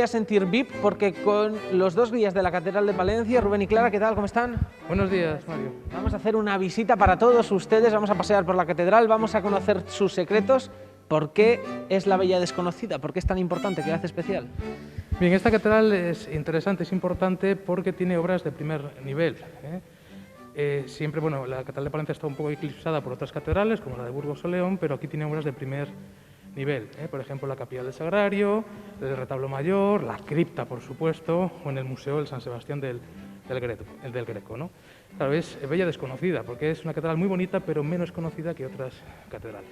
a sentir VIP porque con los dos guías de la Catedral de Palencia, Rubén y Clara, ¿qué tal? ¿Cómo están? Buenos días, Mario. Vamos a hacer una visita para todos ustedes, vamos a pasear por la Catedral, vamos a conocer sus secretos. ¿Por qué es la Bella Desconocida? ¿Por qué es tan importante? ¿Qué hace especial? Bien, esta catedral es interesante, es importante porque tiene obras de primer nivel. Siempre, bueno, la Catedral de Palencia está un poco eclipsada por otras catedrales, como la de Burgos o León, pero aquí tiene obras de primer nivel. Por ejemplo, la Capilla del Sagrario, el Retablo Mayor, la cripta, por supuesto, o en el Museo del San Sebastián del Greco, ¿no? Claro, es Bella Desconocida, porque es una catedral muy bonita, pero menos conocida que otras catedrales.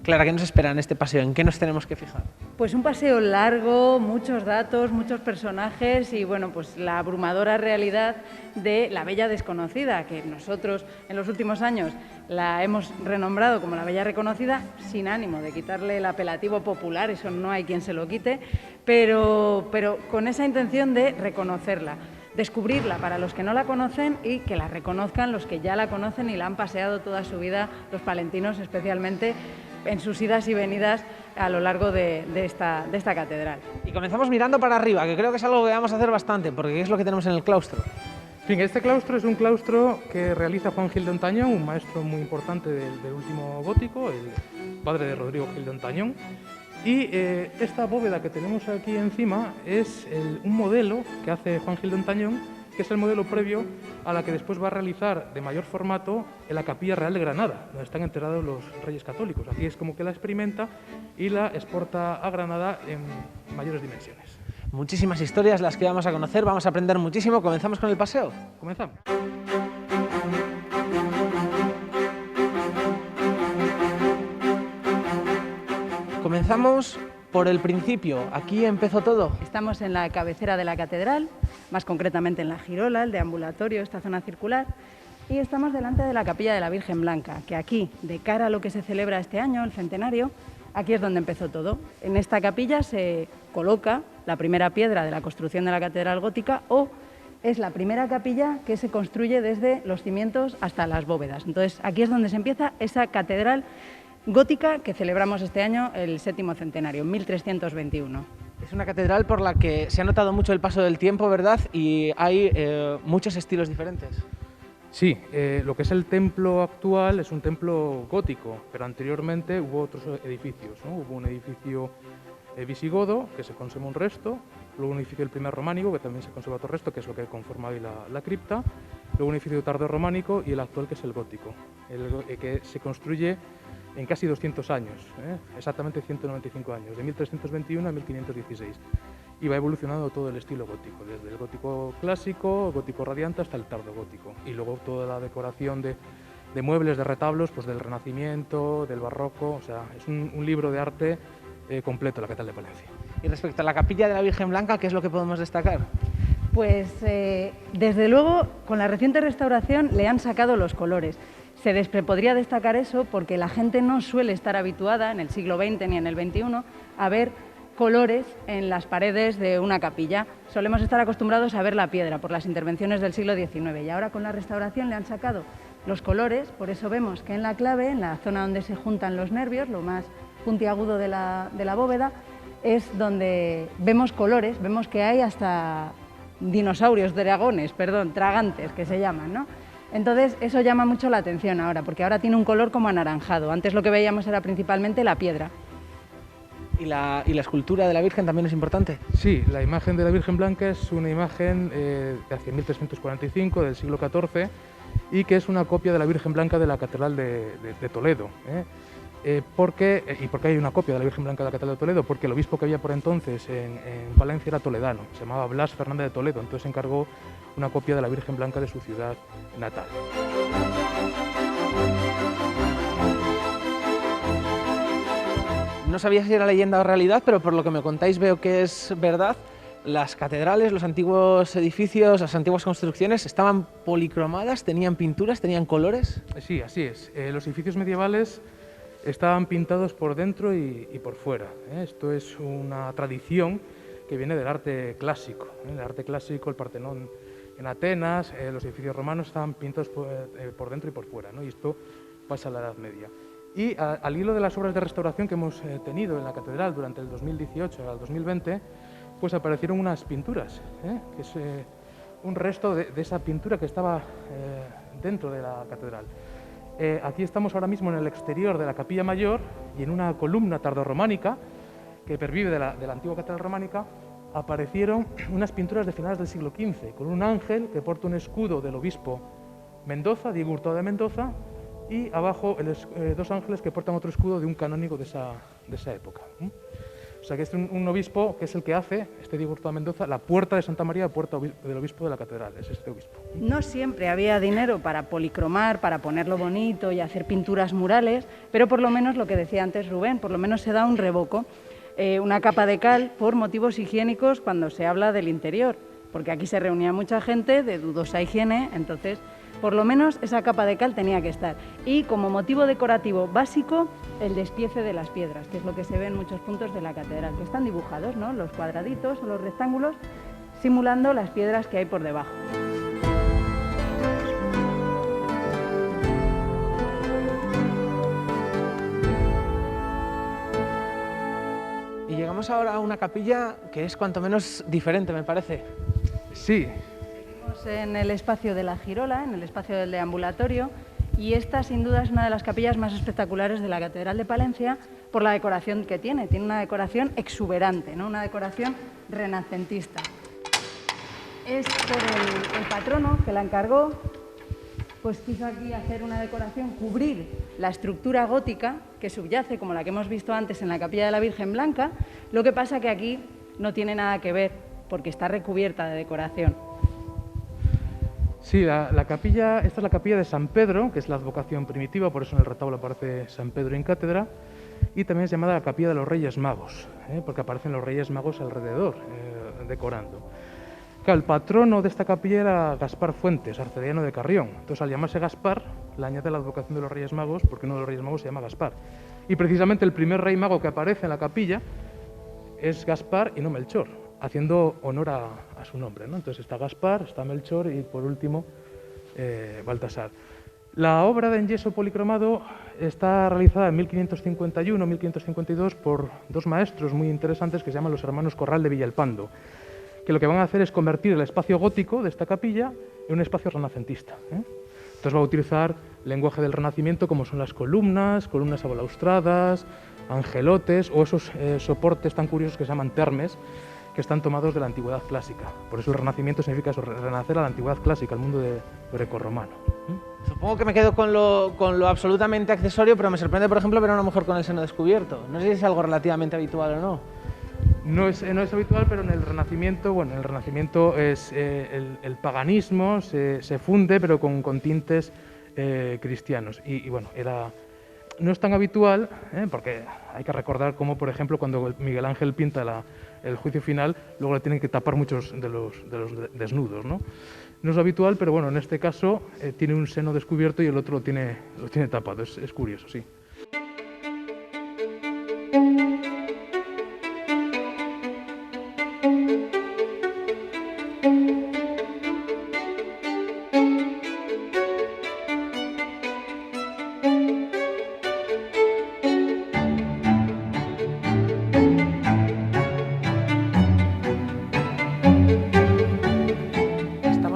Clara, ¿qué nos espera en este paseo? ¿En qué nos tenemos que fijar? Pues un paseo largo, muchos datos, muchos personajes y bueno, pues la abrumadora realidad de la Bella Desconocida, que nosotros en los últimos años la hemos renombrado como la Bella Reconocida, sin ánimo de quitarle el apelativo popular, eso no hay quien se lo quite, pero con esa intención de reconocerla, descubrirla para los que no la conocen y que la reconozcan los que ya la conocen y la han paseado toda su vida, los palentinos especialmente, en sus idas y venidas a lo largo de esta catedral. Y comenzamos mirando para arriba, que creo que es algo que vamos a hacer bastante, porque es lo que tenemos en el claustro. Bien, este claustro es un claustro que realiza Juan Gil de Ontañón, un maestro muy importante del último gótico, el padre de Rodrigo Gil de Ontañón. Y esta bóveda que tenemos aquí encima es un modelo que hace Juan Gil de Ontañón, que es el modelo previo a la que después va a realizar de mayor formato en la Capilla Real de Granada, donde están enterrados los Reyes Católicos. Aquí es como que la experimenta y la exporta a Granada en mayores dimensiones. Muchísimas historias las que vamos a conocer, vamos a aprender muchísimo. ¿Comenzamos con el paseo? Comenzamos. Comenzamos por el principio. Aquí empezó todo. Estamos en la cabecera de la catedral, más concretamente en la girola, el deambulatorio, esta zona circular, y estamos delante de la capilla de la Virgen Blanca, que aquí, de cara a lo que se celebra este año, el centenario, aquí es donde empezó todo. En esta capilla se coloca la primera piedra de la construcción de la catedral gótica o es la primera capilla que se construye desde los cimientos hasta las bóvedas. Entonces, aquí es donde se empieza esa catedral gótica que celebramos este año, el 7º centenario, 1321. Es una catedral por la que se ha notado mucho el paso del tiempo, ¿verdad? Y hay muchos estilos diferentes. Sí, lo que es el templo actual es un templo gótico, pero anteriormente hubo otros edificios, ¿no? Hubo un edificio visigodo, que se conserva un resto, luego un edificio del primer románico, que también se conserva otro resto, que es lo que conforma hoy la cripta, luego un edificio tardío románico y el actual, que es el gótico, que se construye en casi 200 años, exactamente 195 años, de 1321 a 1516. Y va evolucionando todo el estilo gótico, desde el gótico clásico, gótico radiante, hasta el tardogótico. Y luego toda la decoración de muebles, de retablos, pues del Renacimiento, del Barroco, o sea, es un libro de arte completo, la Catedral de Palencia. Y respecto a la capilla de la Virgen Blanca, ¿qué es lo que podemos destacar? Pues desde luego, con la reciente restauración le han sacado los colores. Podría destacar eso porque la gente no suele estar habituada en el siglo XX ni en el XXI a ver colores en las paredes de una capilla. Solemos estar acostumbrados a ver la piedra por las intervenciones del siglo XIX y ahora con la restauración le han sacado los colores, por eso vemos que en la clave, en la zona donde se juntan los nervios, lo más puntiagudo de la bóveda, es donde vemos colores, vemos que hay hasta tragantes que se llaman, ¿no? Entonces eso llama mucho la atención ahora, porque ahora tiene un color como anaranjado. Antes lo que veíamos era principalmente la piedra. ¿Y la escultura de la Virgen también es importante? Sí, la imagen de la Virgen Blanca es una imagen de hacia 1345, del siglo XIV, y que es una copia de la Virgen Blanca de la Catedral de Toledo. ¿Por qué hay una copia de la Virgen Blanca de la Catedral de Toledo? Porque el obispo que había por entonces en Palencia era toledano, se llamaba Blas Fernández de Toledo, entonces encargó una copia de la Virgen Blanca de su ciudad natal. No sabía si era leyenda o realidad, pero por lo que me contáis veo que es verdad. Las catedrales, los antiguos edificios, las antiguas construcciones estaban policromadas, tenían pinturas, tenían colores. Sí, así es. Los edificios medievales estaban pintados por dentro y por fuera. Esto es una tradición que viene del arte clásico. El arte clásico, el Partenón en Atenas, los edificios romanos estaban pintados por dentro y por fuera, ¿no? Y esto pasa a la Edad Media. Y al hilo de las obras de restauración que hemos tenido en la catedral durante el 2018 al 2020, pues aparecieron unas pinturas, que es un resto de esa pintura que estaba dentro de la catedral. Aquí estamos ahora mismo en el exterior de la capilla mayor y en una columna tardorrománica que pervive de la antigua catedral románica aparecieron unas pinturas de finales del siglo XV con un ángel que porta un escudo del obispo Mendoza, Diego Hurtado de Mendoza, y abajo dos ángeles que portan otro escudo de un canónigo de esa época. O sea que es un obispo que es el que hace, este Diego Hurtado de Mendoza, la puerta de Santa María, puerta del obispo de la catedral, es este obispo. No siempre había dinero para policromar, para ponerlo bonito y hacer pinturas murales, pero por lo menos lo que decía antes Rubén, por lo menos se da un revoco, una capa de cal por motivos higiénicos cuando se habla del interior, porque aquí se reunía mucha gente de dudosa higiene, entonces por lo menos esa capa de cal tenía que estar. Y como motivo decorativo básico, el despiece de las piedras, que es lo que se ve en muchos puntos de la catedral, que están dibujados, ¿no?, los cuadraditos o los rectángulos, simulando las piedras que hay por debajo. Y llegamos ahora a una capilla que es cuanto menos diferente, me parece. Sí. Seguimos en el espacio de la girola, en el espacio del deambulatorio, y esta sin duda es una de las capillas más espectaculares de la Catedral de Palencia por la decoración que tiene. Tiene una decoración exuberante, ¿no?, una decoración renacentista. Es por el patrono que la encargó, pues quiso aquí hacer una decoración, cubrir la estructura gótica que subyace, como la que hemos visto antes en la capilla de la Virgen Blanca. Lo que pasa que aquí no tiene nada que ver, porque está recubierta de decoración. Sí, la capilla, esta es la capilla de San Pedro, que es la advocación primitiva, por eso en el retablo aparece San Pedro en cátedra, y también es llamada la capilla de los Reyes Magos, porque aparecen los Reyes Magos alrededor, decorando. Claro, el patrono de esta capilla era Gaspar Fuentes, arcediano de Carrión. Entonces, al llamarse Gaspar, le añade la advocación de los Reyes Magos, porque uno de los Reyes Magos se llama Gaspar. Y precisamente el primer rey mago que aparece en la capilla es Gaspar y no Melchor, haciendo honor a su nombre, ¿no? Entonces está Gaspar, está Melchor y por último Baltasar. La obra de en yeso policromado está realizada en 1551-1552 por dos maestros muy interesantes que se llaman los hermanos Corral de Villalpando, que lo que van a hacer es convertir el espacio gótico de esta capilla en un espacio renacentista. Entonces va a utilizar lenguaje del Renacimiento como son las columnas abalaustradas, angelotes o esos soportes tan curiosos que se llaman termes, que están tomados de la antigüedad clásica. Por eso el Renacimiento significa eso, renacer a la antigüedad clásica, al mundo grecorromano. Supongo que me quedo con lo absolutamente accesorio, pero me sorprende, por ejemplo, ver a una mujer con el seno descubierto. No sé si es algo relativamente habitual o no. No es habitual, pero en el Renacimiento es el paganismo se funde, pero con tintes cristianos. Y bueno, no es tan habitual, porque hay que recordar cómo, por ejemplo, cuando Miguel Ángel pinta el juicio final, luego le tienen que tapar muchos de los desnudos, ¿no? No es habitual, pero bueno, en este caso tiene un seno descubierto y el otro lo tiene tapado. Es curioso, sí.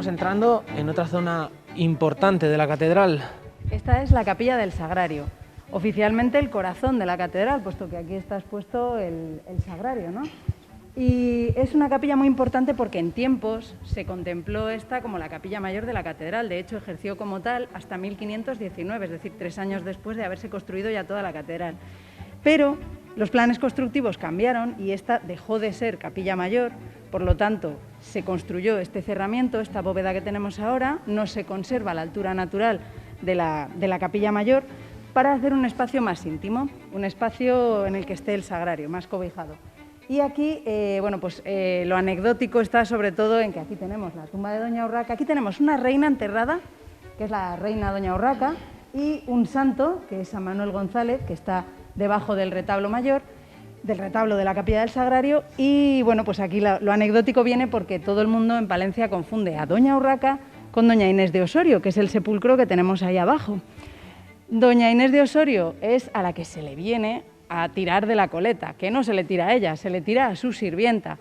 Entrando en otra zona importante de la catedral. Esta es la capilla del Sagrario, oficialmente el corazón de la catedral, puesto que aquí está expuesto el Sagrario, ¿no? Y es una capilla muy importante porque en tiempos se contempló esta como la capilla mayor de la catedral. De hecho, ejerció como tal hasta 1519, es decir, 3 años después de haberse construido ya toda la catedral. Pero los planes constructivos cambiaron y esta dejó de ser capilla mayor, por lo tanto, se construyó este cerramiento, esta bóveda que tenemos ahora, no se conserva la altura natural de la capilla mayor, para hacer un espacio más íntimo, un espacio en el que esté el Sagrario, más cobijado. Y aquí, lo anecdótico está sobre todo en que aquí tenemos la tumba de Doña Urraca, aquí tenemos una reina enterrada, que es la reina Doña Urraca, y un santo, que es San Manuel González, que está debajo del retablo mayor, del retablo de la capilla del Sagrario. Y bueno, pues aquí lo anecdótico viene porque todo el mundo en Palencia confunde a Doña Urraca con Doña Inés de Osorio, que es el sepulcro que tenemos ahí abajo. Doña Inés de Osorio es a la que se le viene a tirar de la coleta, que no se le tira a ella, se le tira a su sirvienta.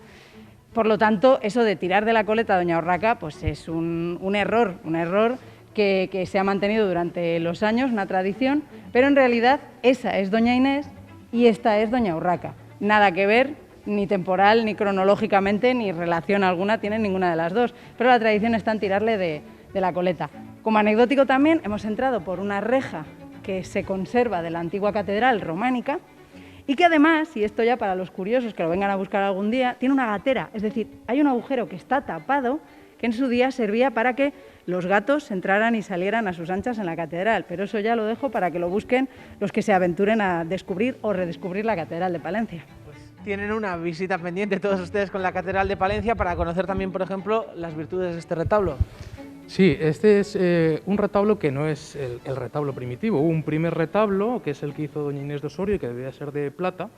Por lo tanto, eso de tirar de la coleta a doña Urraca pues es un error que se ha mantenido durante los años, una tradición, pero en realidad esa es doña Inés y esta es doña Urraca. Nada que ver, ni temporal, ni cronológicamente, ni relación alguna tienen ninguna de las dos, pero la tradición está en tirarle de la coleta. Como anecdótico también hemos entrado por una reja que se conserva de la antigua catedral románica y que además, y esto ya para los curiosos que lo vengan a buscar algún día, tiene una gatera, es decir, hay un agujero que está tapado que en su día servía para que los gatos entraran y salieran a sus anchas en la catedral, pero eso ya lo dejo para que lo busquen los que se aventuren a descubrir o redescubrir la catedral de Palencia. Tienen una visita pendiente todos ustedes con la Catedral de Palencia para conocer también, por ejemplo, las virtudes de este retablo. Sí, este es un retablo que no es el retablo primitivo. Hubo un primer retablo, que es el que hizo doña Inés de Osorio, que debía ser de plata,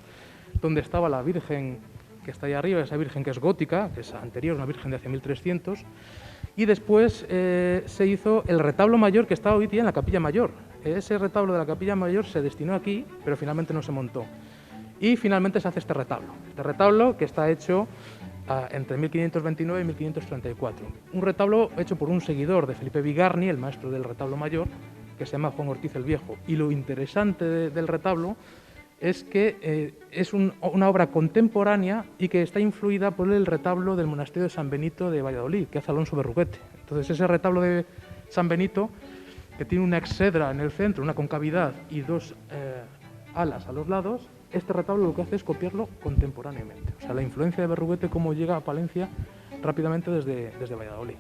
donde estaba la Virgen que está ahí arriba, esa Virgen que es gótica, que es anterior, una Virgen de hace 1300, y después se hizo el retablo mayor que está hoy día en la Capilla Mayor. Ese retablo de la Capilla Mayor se destinó aquí, pero finalmente no se montó. Y finalmente se hace este retablo que está hecho entre 1529 y 1534. Un retablo hecho por un seguidor de Felipe Bigarni, el maestro del retablo mayor, que se llama Juan Ortiz el Viejo. Y lo interesante del retablo es que es una obra contemporánea y que está influida por el retablo del monasterio de San Benito de Valladolid, que hace Alonso Berruguete. Entonces ese retablo de San Benito, que tiene una exedra en el centro, una concavidad y dos alas a los lados, este retablo lo que hace es copiarlo contemporáneamente. O sea, la influencia de Berruguete, cómo llega a Palencia rápidamente desde Valladolid.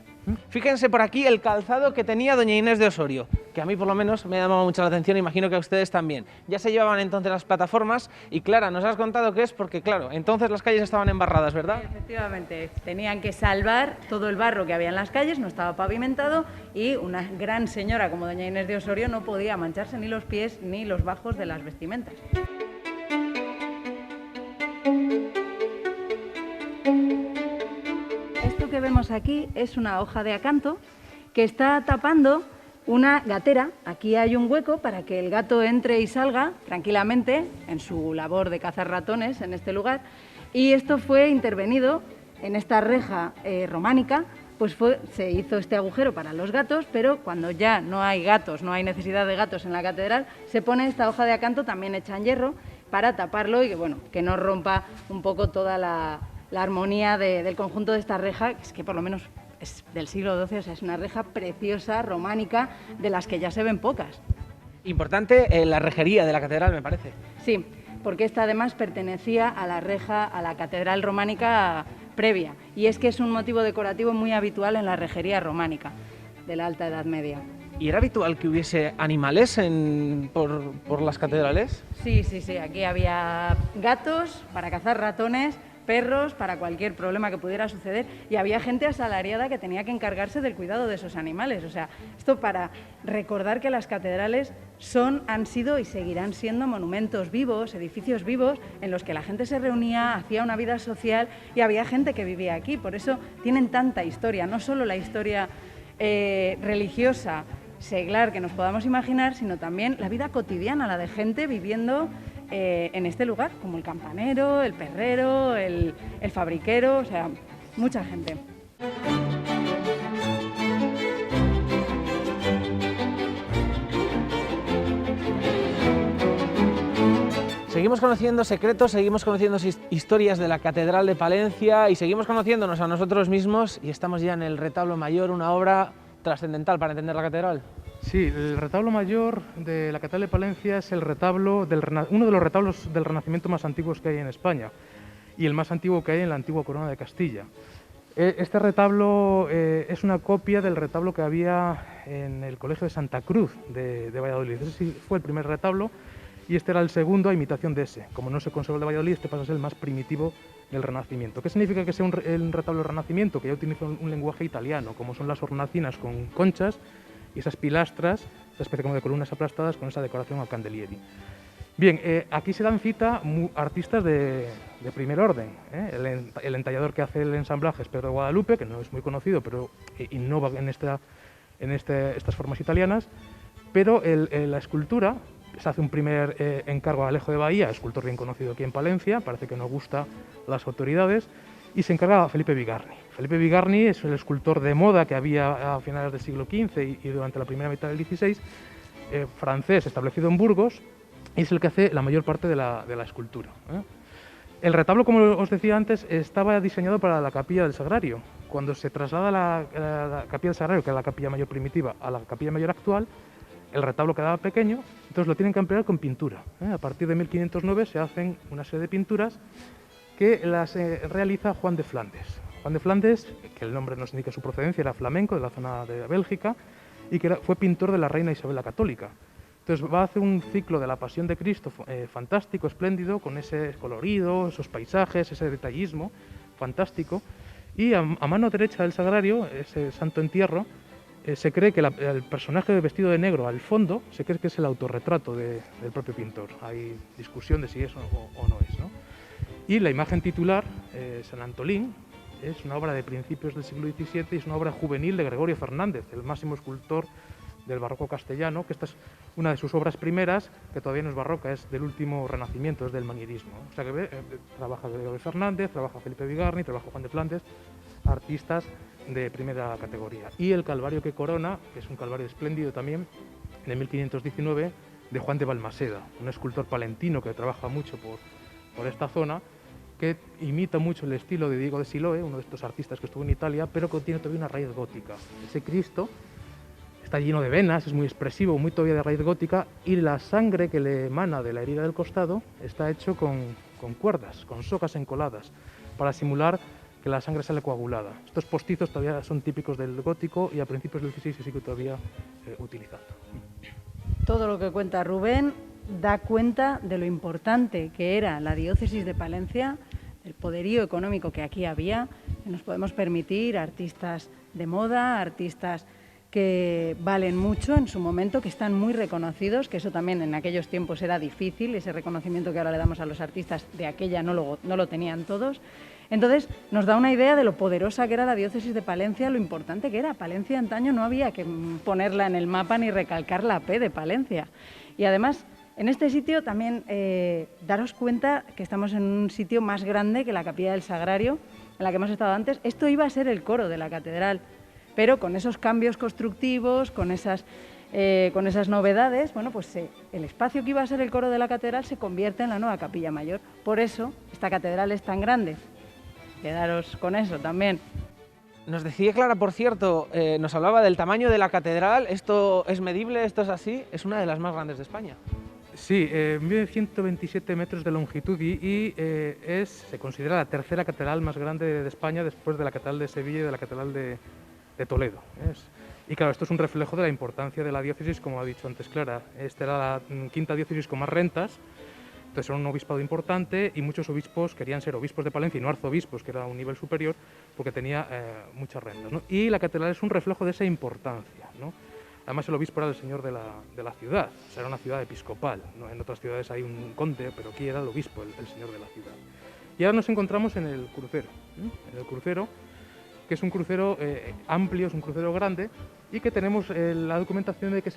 Fíjense por aquí el calzado que tenía doña Inés de Osorio, que a mí por lo menos me ha llamado mucho la atención, imagino que a ustedes también. Ya se llevaban entonces las plataformas y Clara, nos has contado que es porque, claro, entonces las calles estaban embarradas, ¿verdad? Efectivamente, tenían que salvar todo el barro que había en las calles, no estaba pavimentado y una gran señora como doña Inés de Osorio no podía mancharse ni los pies ni los bajos de las vestimentas. Esto que vemos aquí es una hoja de acanto que está tapando una gatera. Aquí hay un hueco para que el gato entre y salga tranquilamente en su labor de cazar ratones en este lugar, y esto fue intervenido en esta reja románica, pues se hizo este agujero para los gatos, pero cuando ya no hay gatos, no hay necesidad de gatos en la catedral, se pone esta hoja de acanto también hecha en hierro para taparlo y que, bueno, que no rompa un poco toda la armonía del conjunto de esta reja, que por lo menos es del siglo XII, o sea, es una reja preciosa, románica, de las que ya se ven pocas. Importante la rejería de la catedral, me parece. Sí, porque esta además pertenecía a la reja, a la catedral románica previa, y es que es un motivo decorativo muy habitual en la rejería románica de la Alta Edad Media. ¿Y era habitual que hubiese animales por las catedrales? Sí, aquí había gatos para cazar ratones, perros para cualquier problema que pudiera suceder, y había gente asalariada que tenía que encargarse del cuidado de esos animales. O sea, esto para recordar que las catedrales han sido y seguirán siendo monumentos vivos, edificios vivos, en los que la gente se reunía, hacía una vida social y había gente que vivía aquí. Por eso tienen tanta historia, no solo la historia religiosa, seglar que nos podamos imaginar, sino también la vida cotidiana, la de gente viviendo en este lugar, como el campanero, el perrero, el fabriquero, o sea, mucha gente. Seguimos conociendo secretos, seguimos conociendo historias de la Catedral de Palencia y seguimos conociéndonos a nosotros mismos, y estamos ya en el retablo mayor, una obra trascendental para entender la catedral. Sí, el retablo mayor de la Catedral de Palencia es uno de los retablos del Renacimiento más antiguos que hay en España y el más antiguo que hay en la antigua Corona de Castilla. Este retablo es una copia del retablo que había en el Colegio de Santa Cruz de Valladolid. Ese sí fue el primer retablo y este era el segundo a imitación de ese. Como no se conserva el de Valladolid, este pasa a ser el más primitivo del Renacimiento. ¿Qué significa que sea un retablo del Renacimiento? Que ya utiliza un lenguaje italiano, como son las hornacinas con conchas y esas pilastras, esa especie como de columnas aplastadas con esa decoración a candelieri. Bien, aquí se dan cita artistas de primer orden. El entallador que hace el ensamblaje es Pedro Guadalupe, que no es muy conocido, pero innova en estas formas italianas, pero la escultura se hace un primer encargo a Alejo de Bahía, escultor bien conocido aquí en Palencia, parece que nos gusta a las autoridades, y se encarga a Felipe Bigarny. Felipe Bigarny es el escultor de moda que había a finales del siglo XV y durante la primera mitad del XVI, francés, establecido en Burgos, y es el que hace la mayor parte de la escultura. El retablo, como os decía antes, estaba diseñado para la capilla del Sagrario. Cuando se traslada la capilla del Sagrario, que es la capilla mayor primitiva, a la capilla mayor actual, el retablo quedaba pequeño, entonces lo tienen que ampliar con pintura. A partir de 1509 se hacen una serie de pinturas que las realiza Juan de Flandes. Juan de Flandes, que el nombre nos indica su procedencia, era flamenco de la zona de Bélgica y que fue pintor de la reina Isabel la Católica. Entonces va a hacer un ciclo de la Pasión de Cristo fantástico, espléndido, con ese colorido, esos paisajes, ese detallismo fantástico. Y a mano derecha del Sagrario, ese Santo Entierro, se cree que el personaje vestido de negro al fondo, se cree que es el autorretrato del propio pintor. Hay discusión de si es o no es, ¿no? Y la imagen titular, San Antolín, es una obra de principios del siglo XVII y es una obra juvenil de Gregorio Fernández, el máximo escultor del barroco castellano, que esta es una de sus obras primeras, que todavía no es barroca, es del último renacimiento, es del manierismo. O sea que trabaja Gregorio Fernández, trabaja Felipe Bigarny, trabaja Juan de Flandes, artistas de primera categoría. Y el Calvario que corona, que es un calvario espléndido también, de 1519, de Juan de Balmaseda, un escultor palentino que trabaja mucho por esta zona, que imita mucho el estilo de Diego de Siloe, uno de estos artistas que estuvo en Italia, pero que tiene todavía una raíz gótica. Ese Cristo está lleno de venas, es muy expresivo, muy todavía de raíz gótica, y la sangre que le emana de la herida del costado está hecho con cuerdas, con sogas encoladas, para simular que la sangre sale coagulada. Estos postizos todavía son típicos del gótico y a principios del XVI se sigue todavía utilizando. Todo lo que cuenta Rubén da cuenta de lo importante que era la diócesis de Palencia, el poderío económico que aquí había, que nos podemos permitir artistas de moda, artistas que valen mucho en su momento, que están muy reconocidos, que eso también en aquellos tiempos era difícil, ese reconocimiento que ahora le damos a los artistas de aquella no lo tenían todos. Entonces nos da una idea de lo poderosa que era la diócesis de Palencia, lo importante que era. Palencia antaño no había que ponerla en el mapa ni recalcar la P de Palencia. Y además, en este sitio también daros cuenta que estamos en un sitio más grande que la capilla del Sagrario, en la que hemos estado antes. Esto iba a ser el coro de la catedral, pero con esos cambios constructivos, con esas novedades, bueno, pues el espacio que iba a ser el coro de la catedral se convierte en la nueva capilla mayor. Por eso esta catedral es tan grande. Quedaros con eso también. Nos decía Clara, por cierto, nos hablaba del tamaño de la catedral. ¿Esto es medible? ¿Esto es así? Es una de las más grandes de España. Sí, mide 127 metros de longitud y se considera la tercera catedral más grande de España después de la catedral de Sevilla y de la catedral de Toledo. Y claro, esto es un reflejo de la importancia de la diócesis, como ha dicho antes Clara. Esta era la quinta diócesis con más rentas, entonces era un obispado importante y muchos obispos querían ser obispos de Palencia y no arzobispos, que era un nivel superior, porque tenía muchas rentas, ¿no? Y la catedral es un reflejo de esa importancia, ¿no? Además el obispo era el señor de la ciudad, o sea, era una ciudad episcopal, ¿no? En otras ciudades hay un conde, pero aquí era el obispo, el señor de la ciudad. Y ahora nos encontramos en el crucero, que es un crucero amplio, es un crucero grande, y que tenemos la documentación de que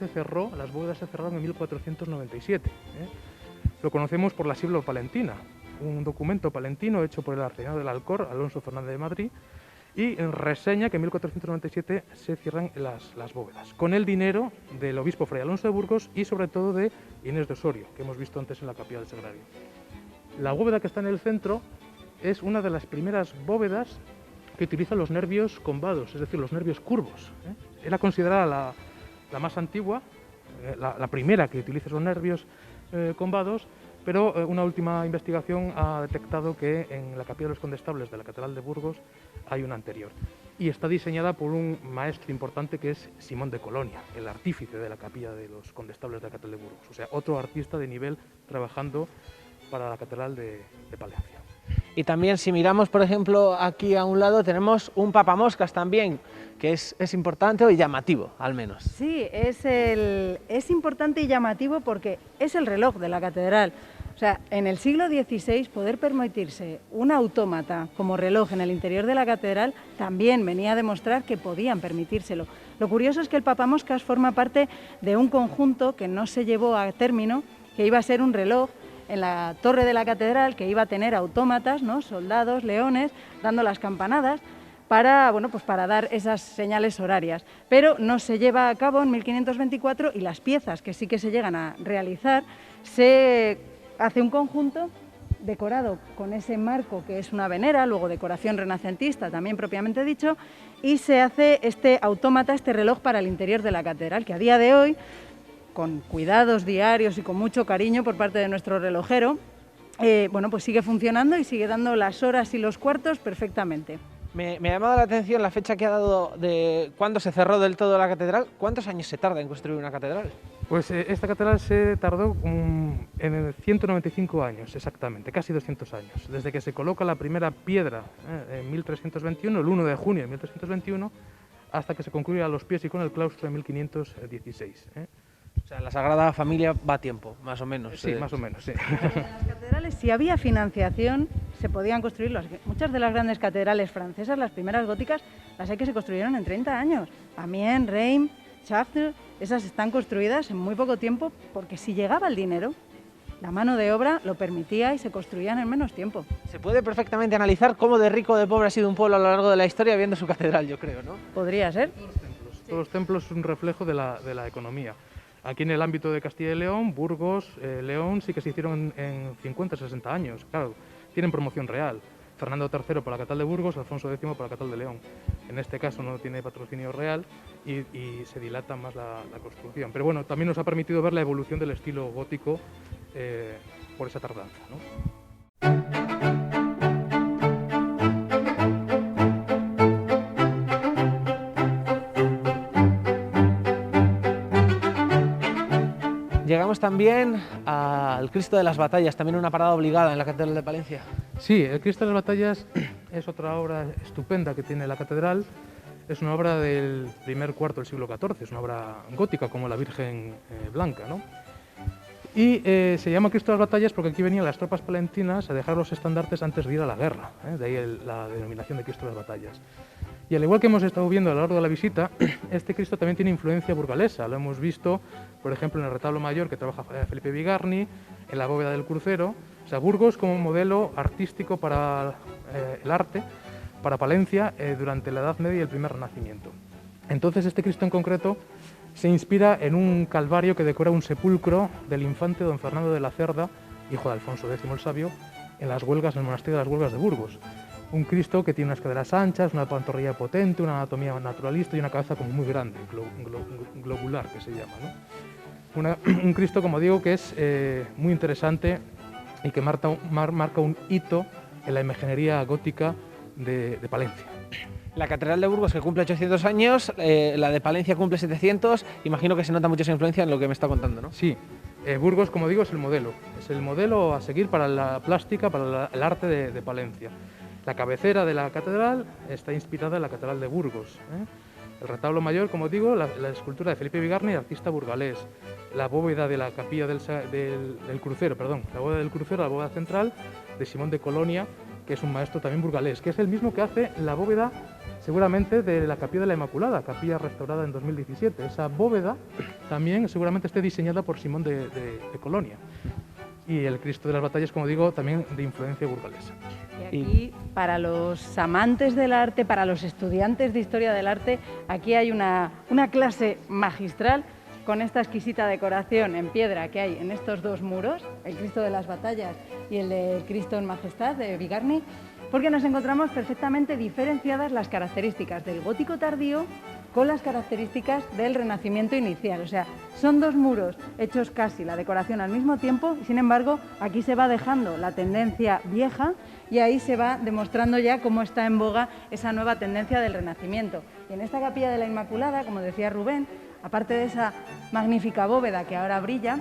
las bóvedas se cerraron en 1497. Lo conocemos por la Siblo Palentina, un documento palentino hecho por el arcediano del Alcor, Alonso Fernández de Madrid, y reseña que en 1497 se cierran las bóvedas, con el dinero del obispo Fray Alonso de Burgos y sobre todo de Inés de Osorio, que hemos visto antes en la capilla del Sagrario. La bóveda que está en el centro es una de las primeras bóvedas que utiliza los nervios combados, es decir, los nervios curvos. Era considerada la más antigua, la primera que utiliza esos nervios combados, pero una última investigación ha detectado que en la capilla de los condestables de la Catedral de Burgos hay una anterior. Y está diseñada por un maestro importante que es Simón de Colonia, el artífice de la capilla de los condestables de la Catedral de Burgos. O sea, otro artista de nivel trabajando para la Catedral de Palencia. Y también si miramos, por ejemplo, aquí a un lado tenemos un papamoscas también, que es importante o llamativo, al menos. Sí, es importante y llamativo porque es el reloj de la catedral. O sea, en el siglo XVI poder permitirse un autómata como reloj en el interior de la catedral también venía a demostrar que podían permitírselo. Lo curioso es que el papamoscas forma parte de un conjunto que no se llevó a término, que iba a ser un reloj en la torre de la catedral, que iba a tener autómatas, ¿no?, soldados, leones, dando las campanadas para, bueno, pues para dar esas señales horarias. Pero no se lleva a cabo en 1524 y las piezas que sí que se llegan a realizar, se hace un conjunto decorado con ese marco que es una venera, luego decoración renacentista también propiamente dicho, y se hace este autómata, este reloj para el interior de la catedral, que a día de hoy, con cuidados diarios y con mucho cariño por parte de nuestro relojero, bueno, pues sigue funcionando y sigue dando las horas y los cuartos perfectamente. Me ha llamado la atención la fecha que ha dado de cuándo se cerró del todo la catedral. ¿Cuántos años se tarda en construir una catedral? Pues esta catedral se tardó en 195 años, exactamente, casi 200 años, desde que se coloca la primera piedra en 1321, el 1 de junio de 1321, hasta que se concluye a los pies y con el claustro en 1516. O sea, la Sagrada Familia va a tiempo, más o menos. Sí, más o menos, sí. En las catedrales, si había financiación, se podían construir. Muchas de las grandes catedrales francesas, las primeras góticas, las hay que se construyeron en 30 años. Amiens, Reims, Chartres, esas están construidas en muy poco tiempo, porque si llegaba el dinero, la mano de obra lo permitía y se construían en menos tiempo. Se puede perfectamente analizar cómo de rico o de pobre ha sido un pueblo a lo largo de la historia viendo su catedral, yo creo, ¿no? Podría ser. Todos los templos son un reflejo de la economía. Aquí en el ámbito de Castilla y León, Burgos, León sí que se hicieron en 50, 60 años. Claro, tienen promoción real. Fernando III por la Catedral de Burgos, Alfonso X por la Catedral de León. En este caso no tiene patrocinio real y se dilata más la construcción. Pero bueno, también nos ha permitido ver la evolución del estilo gótico por esa tardanza, ¿no? Llegamos también al Cristo de las Batallas, también una parada obligada en la Catedral de Palencia. Sí, el Cristo de las Batallas es otra obra estupenda que tiene la catedral. Es una obra del primer cuarto del siglo XIV, es una obra gótica como la Virgen Blanca, ¿no? Y se llama Cristo de las Batallas porque aquí venían las tropas palentinas a dejar los estandartes antes de ir a la guerra, de ahí la denominación de Cristo de las Batallas. Y al igual que hemos estado viendo a lo largo de la visita, este Cristo también tiene influencia burgalesa. Lo hemos visto, por ejemplo, en el retablo mayor que trabaja Felipe Bigarni, en la bóveda del crucero. O sea, Burgos como modelo artístico para el arte, para Palencia, durante la Edad Media y el primer Renacimiento. Entonces, este Cristo en concreto se inspira en un calvario que decora un sepulcro del infante don Fernando de la Cerda, hijo de Alfonso X el Sabio, en las huelgas, en el monasterio de las Huelgas de Burgos. Un Cristo que tiene unas caderas anchas, una pantorrilla potente, una anatomía naturalista y una cabeza como muy grande, globular que se llama, ¿no? Un Cristo, como digo, que es muy interesante y que marca un hito en la imaginería gótica de Palencia. La Catedral de Burgos, que cumple 800 años, la de Palencia cumple 700, imagino que se nota mucha esa influencia en lo que me está contando, ¿no? Sí, Burgos, como digo, es el modelo a seguir para la plástica, para el arte de Palencia. La cabecera de la catedral está inspirada en la Catedral de Burgos. El retablo mayor, como digo, la escultura de Felipe Bigarni, artista burgalés. La bóveda de la capilla del crucero, la bóveda del crucero, la bóveda central, de Simón de Colonia, que es un maestro también burgalés, que es el mismo que hace la bóveda, seguramente, de la capilla de la Inmaculada, capilla restaurada en 2017. Esa bóveda también seguramente esté diseñada por Simón de Colonia. Y el Cristo de las Batallas, como digo, también de influencia burgalesa. Y aquí, para los amantes del arte, para los estudiantes de Historia del Arte, aquí hay una clase magistral con esta exquisita decoración en piedra que hay en estos dos muros, el Cristo de las Batallas y el de Cristo en Majestad de Bigarni, porque nos encontramos perfectamente diferenciadas las características del gótico tardío con las características del Renacimiento inicial. O sea, son dos muros hechos casi la decoración al mismo tiempo, y sin embargo, aquí se va dejando la tendencia vieja y ahí se va demostrando ya cómo está en boga esa nueva tendencia del Renacimiento. Y en esta capilla de la Inmaculada, como decía Rubén, aparte de esa magnífica bóveda que ahora brilla,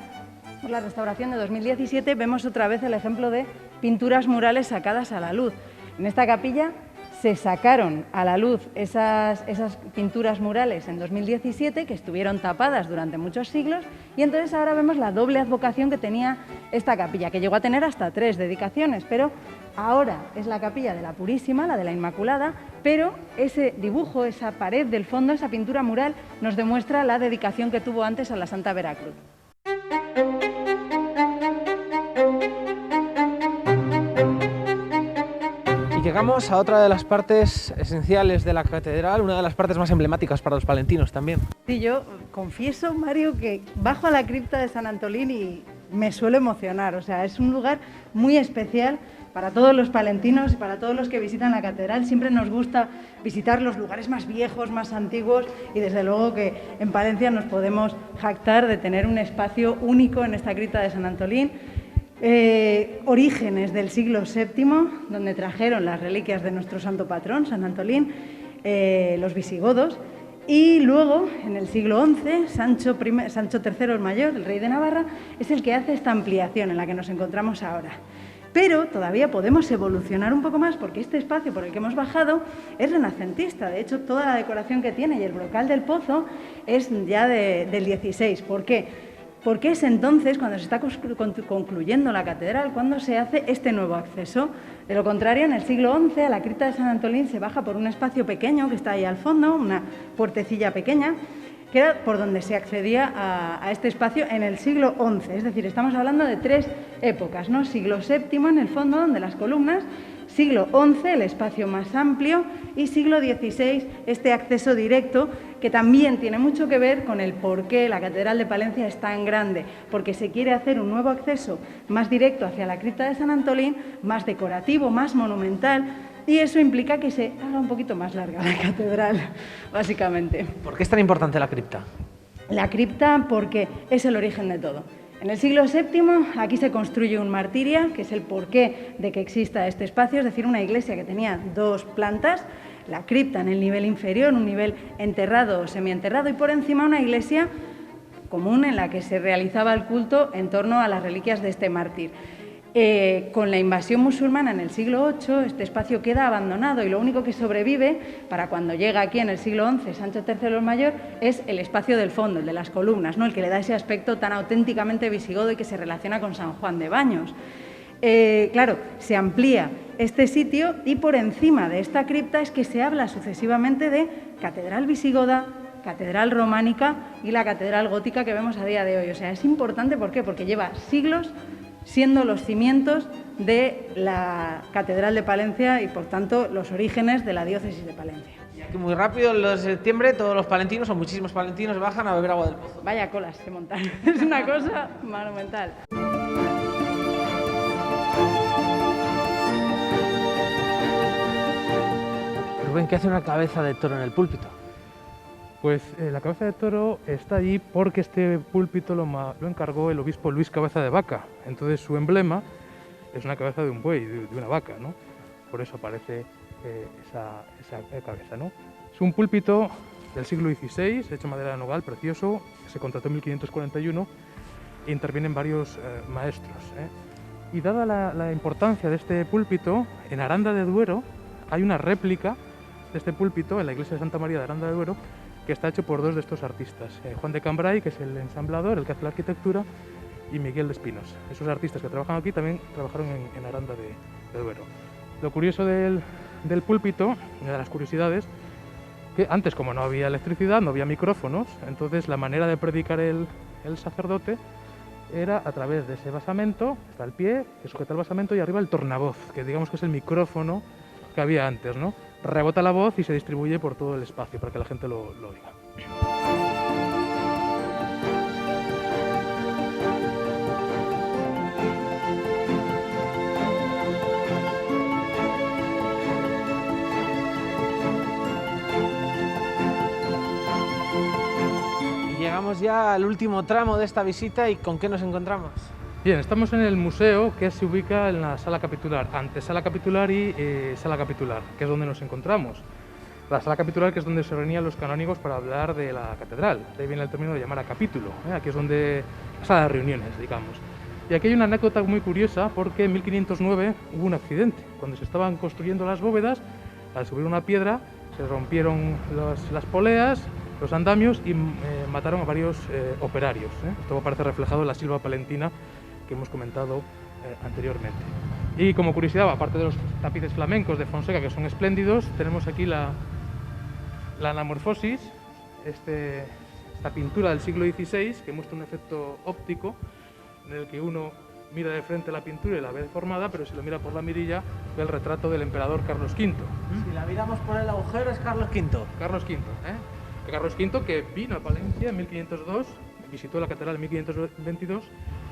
por la restauración de 2017 vemos otra vez el ejemplo de pinturas murales sacadas a la luz. En esta capilla se sacaron a la luz esas pinturas murales en 2017, que estuvieron tapadas durante muchos siglos, y entonces ahora vemos la doble advocación que tenía esta capilla, que llegó a tener hasta 3 dedicaciones, pero ahora es la capilla de la Purísima, la de la Inmaculada, pero ese dibujo, esa pared del fondo, esa pintura mural, nos demuestra la dedicación que tuvo antes a la Santa Veracruz. llegamos a otra de las partes esenciales de la catedral, una de las partes más emblemáticas para los palentinos también. Sí, yo confieso, Mario, que bajo a la cripta de San Antolín y me suelo emocionar. O sea, es un lugar muy especial para todos los palentinos y para todos los que visitan la catedral. Siempre nos gusta visitar los lugares más viejos, más antiguos, y desde luego que en Palencia nos podemos jactar de tener un espacio único en esta cripta de San Antolín. Orígenes del siglo VII, donde trajeron las reliquias de nuestro santo patrón, San Antolín, los visigodos, y luego, en el siglo XI, Sancho III el Mayor, el rey de Navarra, es el que hace esta ampliación en la que nos encontramos ahora. Pero todavía podemos evolucionar un poco más porque este espacio por el que hemos bajado es renacentista. De hecho, toda la decoración que tiene y el brocal del pozo es ya del XVI. ¿Por qué? Porque es entonces, cuando se está concluyendo la catedral, cuando se hace este nuevo acceso. De lo contrario, en el siglo XI, a la cripta de San Antolín se baja por un espacio pequeño que está ahí al fondo, una puertecilla pequeña, que era por donde se accedía a este espacio en el siglo XI. Es decir, estamos hablando de tres épocas, ¿no? Siglo VII, en el fondo, donde las columnas, siglo XI, el espacio más amplio, y siglo XVI, este acceso directo, que también tiene mucho que ver con el por qué la Catedral de Palencia es tan grande, porque se quiere hacer un nuevo acceso más directo hacia la cripta de San Antolín, más decorativo, más monumental, y eso implica que se haga un poquito más larga la catedral, básicamente. ¿Por qué es tan importante la cripta? La cripta porque es el origen de todo. En el siglo VII aquí se construye un martiria, que es el porqué de que exista este espacio, es decir, una iglesia que tenía dos plantas, la cripta en el nivel inferior, un nivel enterrado o semienterrado, y por encima una iglesia común en la que se realizaba el culto en torno a las reliquias de este mártir. Con la invasión musulmana en el siglo VIII, este espacio queda abandonado y lo único que sobrevive para cuando llega aquí en el siglo XI Sancho III el Mayor es el espacio del fondo, el de las columnas, ¿no? El que le da ese aspecto tan auténticamente visigodo y que se relaciona con San Juan de Baños. Claro, se amplía este sitio y por encima de esta cripta es que se habla sucesivamente de catedral visigoda, catedral románica y la catedral gótica que vemos a día de hoy. O sea, es importante, ¿por qué? Porque lleva siglos siendo los cimientos de la Catedral de Palencia y, por tanto, los orígenes de la diócesis de Palencia. Y aquí muy rápido, el 2 de septiembre, todos los palentinos, o muchísimos palentinos, bajan a beber agua del pozo. Vaya colas se montan, es una cosa monumental. Rubén, ¿qué hace una cabeza de toro en el púlpito? Pues la cabeza de toro está allí porque este púlpito lo encargó el obispo Luis Cabeza de Vaca. Entonces su emblema es una cabeza de un buey, de una vaca, ¿no? Por eso aparece esa cabeza, ¿no? Es un púlpito del siglo XVI, hecho de madera de nogal, precioso, que se contrató en 1541 e intervienen varios maestros, ¿eh? Y dada la importancia de este púlpito, en Aranda de Duero hay una réplica de este púlpito en la iglesia de Santa María de Aranda de Duero, que está hecho por dos de estos artistas, Juan de Cambrai, que es el ensamblador, el que hace la arquitectura, y Miguel de Espinos. Esos artistas que trabajan aquí también trabajaron en Aranda de Duero. Lo curioso del púlpito, una de las curiosidades, que antes, como no había electricidad, no había micrófonos, entonces la manera de predicar el sacerdote era a través de ese basamento, está el pie, que sujeta el basamento, y arriba el tornavoz, que digamos que es el micrófono que había antes, ¿no? Rebota la voz y se distribuye por todo el espacio para que la gente lo oiga. Y llegamos ya al último tramo de esta visita, ¿y con qué nos encontramos? Bien, estamos en el museo que se ubica en la sala capitular, antesala capitular y sala capitular, que es donde nos encontramos. La sala capitular, que es donde se reunían los canónigos para hablar de la catedral. De ahí viene el término de llamar a capítulo, aquí es donde la sala de reuniones, digamos. Y aquí hay una anécdota muy curiosa porque en 1509 hubo un accidente. Cuando se estaban construyendo las bóvedas, al subir una piedra se rompieron las poleas, los andamios y mataron a varios operarios. Esto aparece reflejado en la silva palentina que hemos comentado anteriormente. Y como curiosidad, aparte de los tapices flamencos de Fonseca, que son espléndidos, tenemos aquí la anamorfosis, esta pintura del siglo XVI que muestra un efecto óptico en el que uno mira de frente la pintura y la ve deformada, pero si lo mira por la mirilla ve el retrato del emperador Carlos V. Si la miramos por el agujero es Carlos V. Carlos V, Carlos V que vino a Palencia en 1502, visitó la catedral en 1522,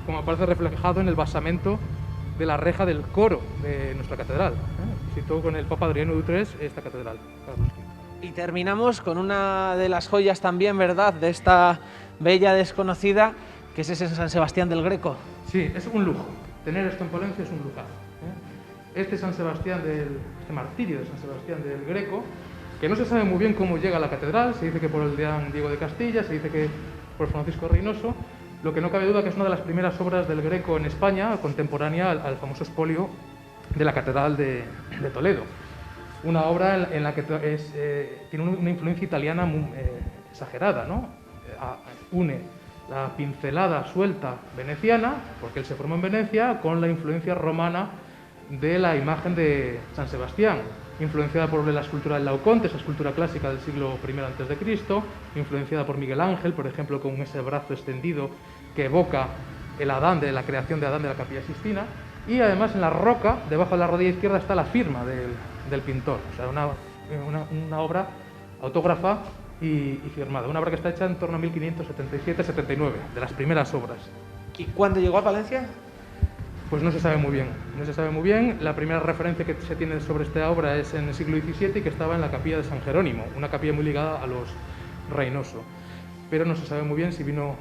como aparece reflejado en el basamento de la reja del coro de nuestra catedral. Visitó con el Papa Adriano XIII esta catedral, Carlos V. Y terminamos con una de las joyas también, ¿verdad?, de esta bella desconocida, que es ese San Sebastián del Greco. Sí, es un lujo. Tener esto en Palencia es un lujazo. Este martirio de San Sebastián del Greco, que no se sabe muy bien cómo llega a la catedral, se dice que por el deán Diego de Castilla, se dice que por Francisco Reynoso, lo que no cabe duda que es una de las primeras obras del Greco en España, contemporánea al famoso expolio de la catedral de Toledo. Una obra en la que tiene una influencia italiana muy exagerada, ¿no? Une la pincelada suelta veneciana, porque él se formó en Venecia, con la influencia romana de la imagen de San Sebastián, influenciada por la escultura del Laoconte, esa escultura clásica del siglo I a.C., influenciada por Miguel Ángel, por ejemplo, con ese brazo extendido que evoca la creación de Adán de la Capilla Sixtina, y además en la roca, debajo de la rodilla izquierda, está la firma del pintor, o sea, una obra autógrafa y firmada, una obra que está hecha en torno a 1577-79, de las primeras obras. ¿Y cuándo llegó a Palencia? Pues no se sabe muy bien, no se sabe muy bien. La primera referencia que se tiene sobre esta obra es en el siglo XVII y que estaba en la capilla de San Jerónimo, una capilla muy ligada a los Reynoso. Pero no se sabe muy bien si vino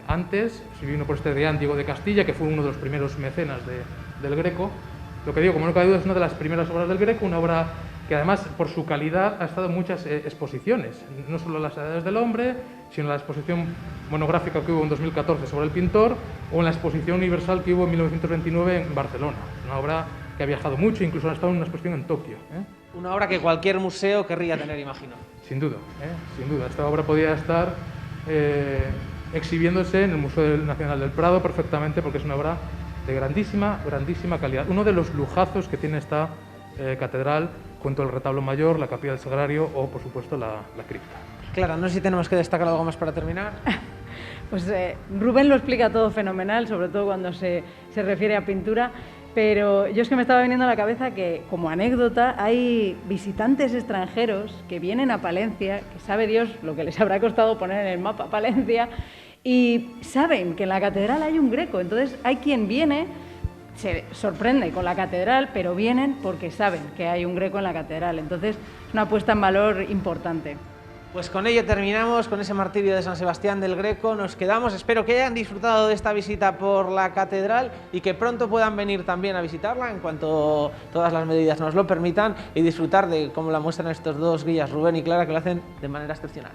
antes, si vino por este deán Diego de Castilla, que fue uno de los primeros mecenas del Greco. Lo que digo, como no cabe duda, es una de las primeras obras del Greco, una obra que además por su calidad ha estado en muchas exposiciones, no solo las edades del hombre, sino en la exposición monográfica que hubo en 2014 sobre el pintor, o en la exposición universal que hubo en 1929 en Barcelona. Una obra que ha viajado mucho, incluso ha estado en una exposición en Tokio. Una obra que cualquier museo querría tener, imagino. Sin duda, sin duda. Esta obra podría estar exhibiéndose en el Museo Nacional del Prado perfectamente, porque es una obra de grandísima, grandísima calidad. Uno de los lujazos que tiene esta catedral, junto al retablo mayor, la capilla del Sagrario o, por supuesto, la cripta. Clara, no sé si tenemos que destacar algo más para terminar. Pues Rubén lo explica todo fenomenal, sobre todo cuando se refiere a pintura, pero yo es que me estaba viniendo a la cabeza que, como anécdota, hay visitantes extranjeros que vienen a Palencia, que sabe Dios lo que les habrá costado poner en el mapa Palencia, y saben que en la catedral hay un Greco. Entonces hay quien viene, se sorprende con la catedral, pero vienen porque saben que hay un Greco en la catedral. Entonces es una puesta en valor importante. Pues con ello terminamos, con ese martirio de San Sebastián del Greco. Nos quedamos, espero que hayan disfrutado de esta visita por la catedral y que pronto puedan venir también a visitarla en cuanto todas las medidas nos lo permitan y disfrutar de cómo la muestran estos dos guías, Rubén y Clara, que lo hacen de manera excepcional.